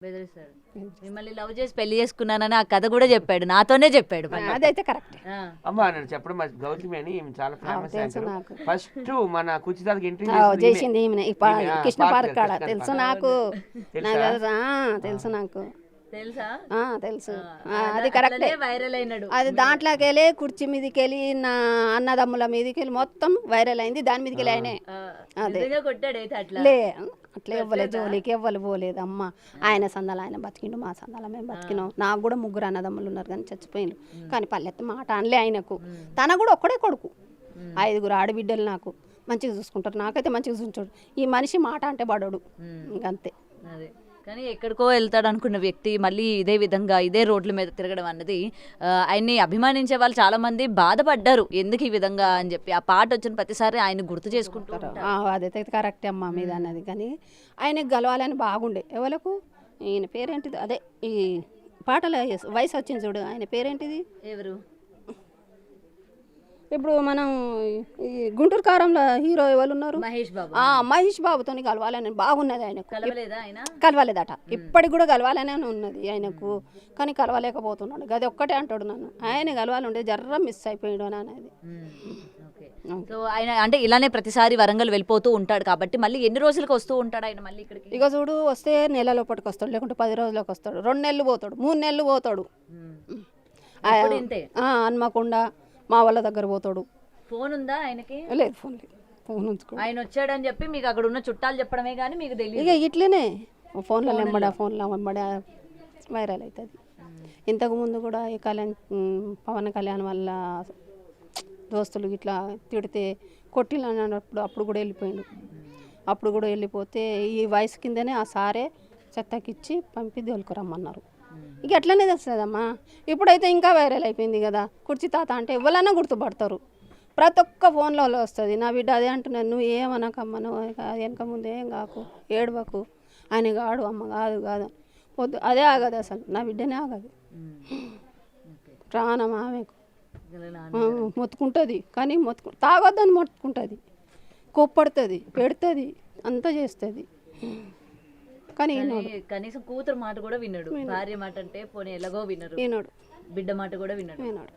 బెదిరిస్తాడు. మిమ్మల్ని లవ్ చేసి పెళ్లి చేసుకున్నానని ఆ కథ కూడా చెప్పాడు, నాతోనే చెప్పాడు. అదైతే కరెక్ట్. అమ్మా నేను చెప్పడం గౌతమి అని ఈమె చాలా ఫేమస్ తెలుసు నాకు. ఫస్ట్ మన కుచితాలకి ఎంట్రీ చేసింది ఈమె కృష్ణ పార్క్ కాడ తెలుసు నాకు. తెలుసు నాకు తెలుసా? తెలుసు. అది కరెక్ట్. వైరల్ అయినాడు. అది దాంట్లోకి వెళ్ళి కుర్చీ మీదకి వెళ్ళి నా అన్నదమ్ముల మీదకి వెళ్ళి మొత్తం వైరల్ అయింది. దాని మీదకి వెళ్ళి ఆయనే అదే కొట్టాడైతే అట్లా లే అట్లా ఇవ్వలేదు, జోలికి ఇవ్వలు పోలేదు. అమ్మ ఆయన సందాలు ఆయన బతికిండు, మా సందాల మేము బతికినాం. నాకు కూడా ముగ్గురు అన్నదమ్ములు ఉన్నారు కానీ చచ్చిపోయిండు. కానీ పల్లెత్తి మాట అనలే ఆయనకు. తన కూడా ఒక్కడే కొడుకు, 5 ఆడబిడ్డలు నాకు మంచిగా చూసుకుంటారు. నాకైతే మంచిగా చూసుకుంటాడు. ఈ మనిషి మాట అంటే పడడు ఇంకంతే. అదే కానీ ఎక్కడికో వెళ్తాడు అనుకున్న వ్యక్తి మళ్ళీ ఇదే విధంగా ఇదే రోడ్ల మీద తిరగడం అన్నది ఆయన్ని అభిమానించే వాళ్ళు చాలా మంది బాధపడ్డారు, ఎందుకు ఈ విధంగా అని చెప్పి. ఆ పాట వచ్చిన ప్రతిసారి ఆయన గుర్తు చేసుకుంటారు. అదైతే కరెక్టే అమ్మ మీద అన్నది. కానీ ఆయనకు గలవాలని బాగుండే. ఎవరికి ఈయన పేరేంటిది, అదే ఈ పాటల వయసు వచ్చింది చూడు, ఆయన పేరేంటిది? ఎవరు? ఇప్పుడు మనం ఈ గుంటూరు కారంలో హీరో ఎవరు ఉన్నారు? మహేష్ బాబు. మహేష్ బాబుతోని కలవాలని బాగున్నది ఆయనకు. కలవలేదట. ఇప్పటికి కూడా కలవాలనే ఉన్నది ఆయనకు, కానీ కలవలేకపోతున్నాడు. అది ఒక్కటే అంటాడు నన్ను, ఆయన కలవాలి ఉండే జర్ర మిస్ అయిపోయాడు అని అనేది. సో ఆయన అంటే ఇలానే ప్రతిసారి వరంగల్ వెళ్ళిపోతూ ఉంటాడు కాబట్టి మళ్ళీ ఎన్ని రోజులకు వస్తూ ఉంటాడు ఆయన మళ్ళీ ఇక్కడికి? ఇక చూడు, వస్తే నెల లోపటికి వస్తాడు, లేకుంటే 10 రోజులకు వస్తాడు, 2 నెలలు పోతాడు, 3 నెలలు పోతాడు. హన్మకొండ మా వాళ్ళ దగ్గర పోతాడు. ఫోన్ ఉందా ఆయనకి? లేదు, ఫోన్ లేదు. ఫోన్ ఉంచుకో. ఆయన వచ్చాడని చెప్పి మీకు అక్కడ ఉన్న చుట్టాలు చెప్పడమే కానీ మీకు తెలియదు. ఇక ఇట్లనే ఫోన్లో వెంబడ వైరల్ అవుతుంది. ఇంతకుముందు కూడా ఈ పవన్ కళ్యాణ్ వల్ల దోస్తులు ఇట్లా తిడితే కొట్టినప్పుడు అప్పుడు కూడా వెళ్ళిపోయిండు. అప్పుడు కూడా వెళ్ళిపోతే ఈ వయసు కిందనే ఆ సారే చెత్తకిచ్చి పంపి దోలుకురమ్మన్నారు. ఇక ఎట్లనే తెలుస్తుందమ్మా. ఇప్పుడైతే ఇంకా వైరల్ అయిపోయింది కదా. కుర్చీ తాత అంటే ఎవరైనా గుర్తుపడతారు. ప్రతి ఒక్క ఫోన్లో వస్తుంది. నా బిడ్డ అదే అంటున్నాను, నువ్వు ఏమనకమ్మ, నువ్వు వెనక ముందు ఏం కాకు, ఏడవకు, ఆయన కాడు అమ్మ కాదు పొద్దు అదే ఆగదు, అసలు నా బిడ్డనే ఆగదు. ప్రాణం ఆమెకు మొత్తుకుంటుంది. కానీ తాగొద్దని మొత్తుకుంటుంది, కోప్పడుతుంది, పెడుతుంది, అంతా చేస్తుంది. కానీ కనీసం కూతురు మాట కూడా విన్నాడు, భార్య మాట అంటే పోనీ ఎలాగో వినరు, బిడ్డ మాట కూడా విన్నాడు.